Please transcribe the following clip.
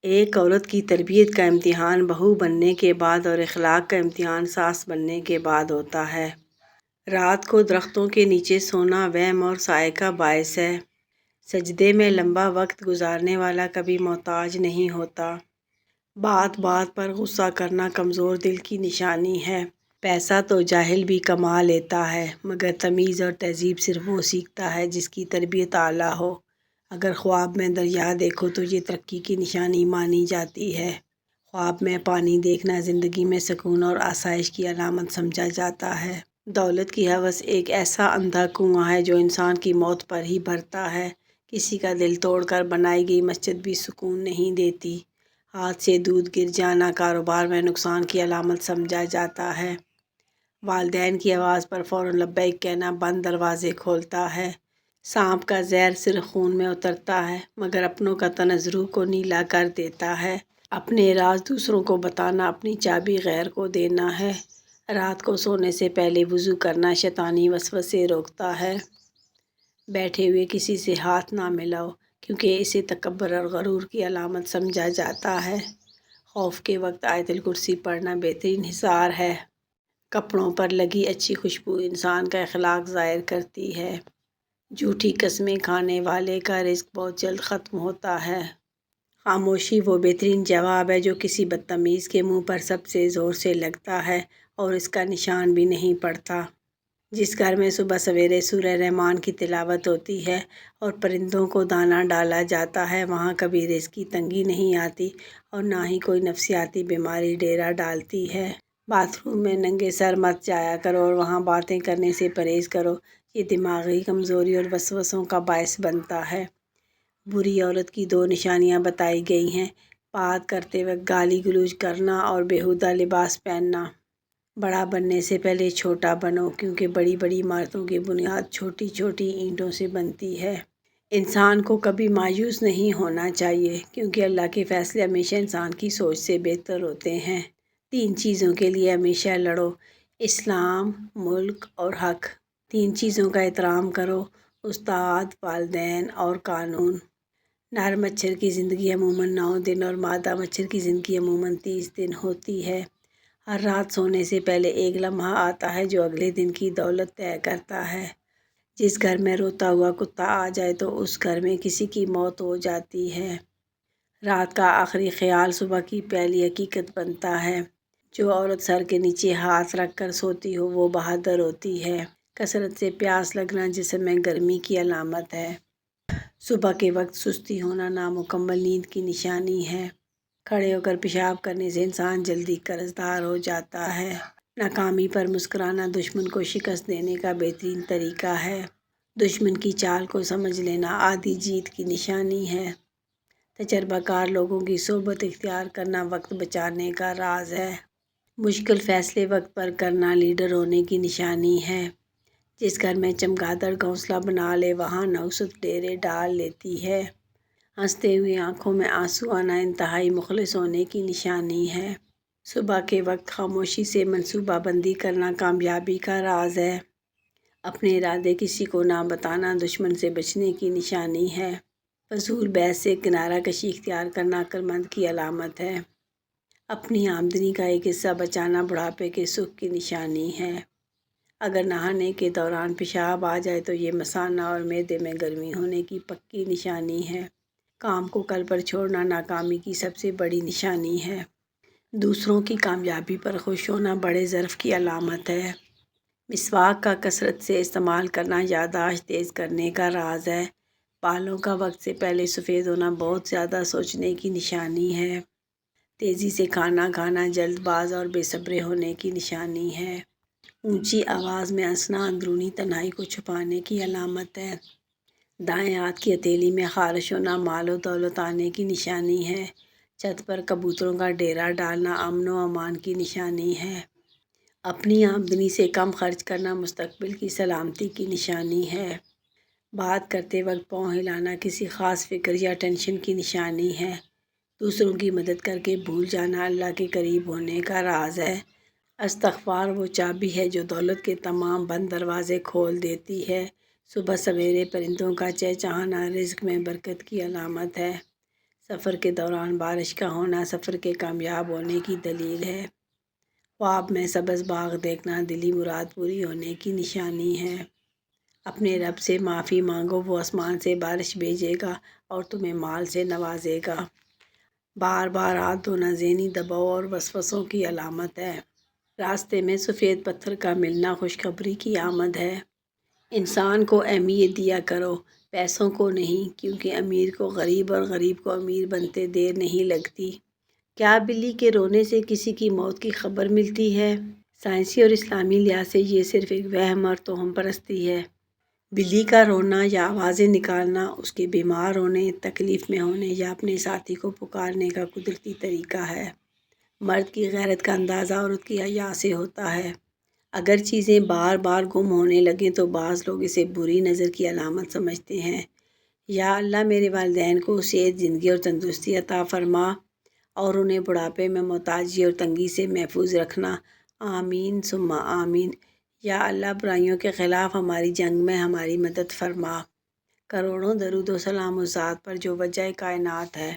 ایک عورت کی تربیت کا امتحان بہو بننے کے بعد اور اخلاق کا امتحان ساس بننے کے بعد ہوتا ہے۔ رات کو درختوں کے نیچے سونا وہم اور سائے کا باعث ہے۔ سجدے میں لمبا وقت گزارنے والا کبھی محتاج نہیں ہوتا۔ بات بات پر غصہ کرنا کمزور دل کی نشانی ہے۔ پیسہ تو جاہل بھی کما لیتا ہے، مگر تمیز اور تہذیب صرف وہ سیکھتا ہے جس کی تربیت اعلیٰ ہو۔ اگر خواب میں دریا دیکھو تو یہ ترقی کی نشانی مانی جاتی ہے۔ خواب میں پانی دیکھنا زندگی میں سکون اور آسائش کی علامت سمجھا جاتا ہے۔ دولت کی ہوس ایک ایسا اندھا کنواں ہے جو انسان کی موت پر ہی بھرتا ہے۔ کسی کا دل توڑ کر بنائی گئی مسجد بھی سکون نہیں دیتی۔ ہاتھ سے دودھ گر جانا کاروبار میں نقصان کی علامت سمجھا جاتا ہے۔ والدین کی آواز پر فوراً لبیک کہنا بند دروازے کھولتا ہے۔ سانپ کا زہر صرف خون میں اترتا ہے، مگر اپنوں کا تنزع کو نیلا کر دیتا ہے۔ اپنے راز دوسروں کو بتانا اپنی چابی غیر کو دینا ہے۔ رات کو سونے سے پہلے وضو کرنا شیطانی وسوسے روکتا ہے۔ بیٹھے ہوئے کسی سے ہاتھ نہ ملاؤ، کیونکہ اسے تکبر اور غرور کی علامت سمجھا جاتا ہے۔ خوف کے وقت آیت الکرسی پڑھنا بہترین حصار ہے۔ کپڑوں پر لگی اچھی خوشبو انسان کا اخلاق ظاہر کرتی ہے۔ جھوٹی قسمیں کھانے والے کا رزق بہت جلد ختم ہوتا ہے۔ خاموشی وہ بہترین جواب ہے جو کسی بدتمیز کے منہ پر سب سے زور سے لگتا ہے اور اس کا نشان بھی نہیں پڑتا۔ جس گھر میں صبح سویرے سورہ رحمان کی تلاوت ہوتی ہے اور پرندوں کو دانہ ڈالا جاتا ہے، وہاں کبھی رزق کی تنگی نہیں آتی اور نہ ہی کوئی نفسیاتی بیماری ڈیرا ڈالتی ہے۔ باتھ روم میں ننگے سر مت جایا کرو اور وہاں باتیں کرنے سے پرہیز کرو، یہ دماغی کمزوری اور وسوسوں کا باعث بنتا ہے۔ بری عورت کی 2 نشانیاں بتائی گئی ہیں: بات کرتے وقت گالی گلوچ کرنا اور بیہودہ لباس پہننا۔ بڑا بننے سے پہلے چھوٹا بنو، کیونکہ بڑی بڑی عمارتوں کی بنیاد چھوٹی چھوٹی اینٹوں سے بنتی ہے۔ انسان کو کبھی مایوس نہیں ہونا چاہیے، کیونکہ اللہ کے فیصلے ہمیشہ انسان کی سوچ سے بہتر ہوتے ہیں۔ 3 چیزوں کے لیے ہمیشہ لڑو: اسلام، ملک اور حق۔ 3 چیزوں کا احترام کرو: استاد، والدین اور قانون۔ نر مچھر کی زندگی عموماً 9 دن اور مادہ مچھر کی زندگی عموماً 30 دن ہوتی ہے۔ ہر رات سونے سے پہلے ایک لمحہ آتا ہے جو اگلے دن کی دولت طے کرتا ہے۔ جس گھر میں روتا ہوا کتا آ جائے تو اس گھر میں کسی کی موت ہو جاتی ہے۔ رات کا آخری خیال صبح کی پہلی حقیقت بنتا ہے۔ جو عورت سر کے نیچے ہاتھ رکھ کر سوتی ہو وہ بہادر ہوتی ہے۔ کثرت سے پیاس لگنا جسم میں گرمی کی علامت ہے۔ صبح کے وقت سستی ہونا نامکمل نیند کی نشانی ہے۔ کھڑے ہو کر پیشاب کرنے سے انسان جلدی قرضدار ہو جاتا ہے۔ ناکامی پر مسکرانا دشمن کو شکست دینے کا بہترین طریقہ ہے۔ دشمن کی چال کو سمجھ لینا آدھی جیت کی نشانی ہے۔ تجربہ کار لوگوں کی صحبت اختیار کرنا وقت بچانے کا راز ہے۔ مشکل فیصلے وقت پر کرنا لیڈر ہونے کی نشانی ہے۔ جس گھر میں چمگادڑ گھونسلہ بنا لے وہاں نحوست ڈیرے ڈال لیتی ہے۔ ہنستے ہوئے آنکھوں میں آنسو آنا انتہائی مخلص ہونے کی نشانی ہے۔ صبح کے وقت خاموشی سے منصوبہ بندی کرنا کامیابی کا راز ہے۔ اپنے ارادے کسی کو نہ بتانا دشمن سے بچنے کی نشانی ہے۔ فضول بحث سے کنارہ کشی اختیار کرنا عقلمند کی علامت ہے۔ اپنی آمدنی کا ایک حصہ بچانا بڑھاپے کے سکھ کی نشانی ہے۔ اگر نہانے کے دوران پیشاب آ جائے تو یہ مثانہ اور معدے میں گرمی ہونے کی پکی نشانی ہے۔ کام کو کل پر چھوڑنا ناکامی کی سب سے بڑی نشانی ہے۔ دوسروں کی کامیابی پر خوش ہونا بڑے ظرف کی علامت ہے۔ مسواک کا کثرت سے استعمال کرنا یادداشت تیز کرنے کا راز ہے۔ بالوں کا وقت سے پہلے سفید ہونا بہت زیادہ سوچنے کی نشانی ہے۔ تیزی سے کھانا کھانا جلد باز اور بے صبرے ہونے کی نشانی ہے۔ اونچی آواز میں ہنسنا اندرونی تنہائی کو چھپانے کی علامت ہے۔ دائیں ہاتھ کی ہتھیلی میں خارش ہونا مال و دولت آنے کی نشانی ہے۔ چھت پر کبوتروں کا ڈیرا ڈالنا امن و امان کی نشانی ہے۔ اپنی آمدنی سے کم خرچ کرنا مستقبل کی سلامتی کی نشانی ہے۔ بات کرتے وقت پاؤں ہلانا کسی خاص فکر یا ٹینشن کی نشانی ہے۔ دوسروں کی مدد کر کے بھول جانا اللہ کے قریب ہونے کا راز ہے۔ استغفار وہ چابی ہے جو دولت کے تمام بند دروازے کھول دیتی ہے۔ صبح سویرے پرندوں کا چہچہانا رزق میں برکت کی علامت ہے۔ سفر کے دوران بارش کا ہونا سفر کے کامیاب ہونے کی دلیل ہے۔ خواب میں سبز باغ دیکھنا دلی مراد پوری ہونے کی نشانی ہے۔ اپنے رب سے معافی مانگو، وہ آسمان سے بارش بھیجے گا اور تمہیں مال سے نوازے گا۔ بار بار ہاتھ دھونا ذہنی دباؤ اور وسوسوں کی علامت ہے۔ راستے میں سفید پتھر کا ملنا خوشخبری کی آمد ہے۔ انسان کو اہمیت دیا کرو، پیسوں کو نہیں، کیونکہ امیر کو غریب اور غریب کو امیر بنتے دیر نہیں لگتی۔ کیا بلی کے رونے سے کسی کی موت کی خبر ملتی ہے؟ سائنسی اور اسلامی لحاظ سے یہ صرف ایک وہم اور توہم پرستی ہے۔ بلی کا رونا یا آوازیں نکالنا اس کے بیمار ہونے، تکلیف میں ہونے یا اپنے ساتھی کو پکارنے کا قدرتی طریقہ ہے۔ مرد کی غیرت کا اندازہ عورت کی حیا سے ہوتا ہے۔ اگر چیزیں بار بار گم ہونے لگیں تو بعض لوگ اسے بری نظر کی علامت سمجھتے ہیں۔ یا اللہ میرے والدین کو صحت، زندگی اور تندرستی عطا فرما اور انہیں بڑھاپے میں محتاجی اور تنگی سے محفوظ رکھنا، آمین ثم آمین۔ یا اللہ برائیوں کے خلاف ہماری جنگ میں ہماری مدد فرما۔ کروڑوں درود و سلام اس ذات پر جو وجہ کائنات ہے۔